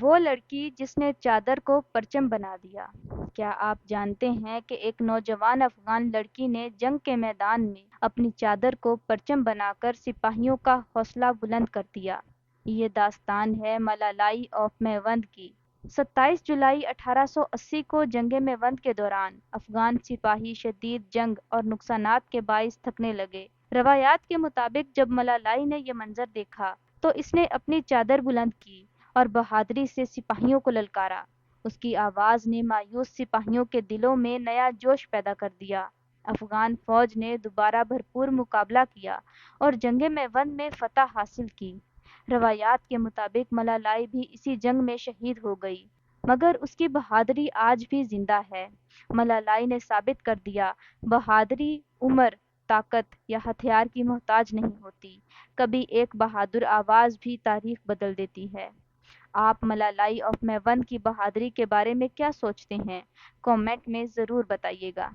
وہ لڑکی جس نے چادر کو پرچم بنا دیا۔ کیا آپ جانتے ہیں کہ ایک نوجوان افغان لڑکی نے جنگ کے میدان میں اپنی چادر کو پرچم بنا کر سپاہیوں کا حوصلہ بلند کر دیا؟ یہ داستان ہے ملالائی آف میوند کی۔ 27 جولائی 1880 کو جنگ میوند کے دوران افغان سپاہی شدید جنگ اور نقصانات کے باعث تھکنے لگے۔ روایات کے مطابق جب ملالائی نے یہ منظر دیکھا تو اس نے اپنی چادر بلند کی اور بہادری سے سپاہیوں کو للکارا۔ اس کی آواز نے مایوس سپاہیوں کے دلوں میں نیا جوش پیدا کر دیا۔ افغان فوج نے دوبارہ بھرپور مقابلہ کیا اور جنگ میوند میں فتح حاصل کی۔ روایات کے مطابق ملالائی بھی اسی جنگ میں شہید ہو گئی، مگر اس کی بہادری آج بھی زندہ ہے۔ ملالائی نے ثابت کر دیا، بہادری عمر، طاقت یا ہتھیار کی محتاج نہیں ہوتی، کبھی ایک بہادر آواز بھی تاریخ بدل دیتی ہے۔ آپ ملالائی آف میوند کی بہادری کے بارے میں کیا سوچتے ہیں؟ کامنٹ میں ضرور بتائیے گا۔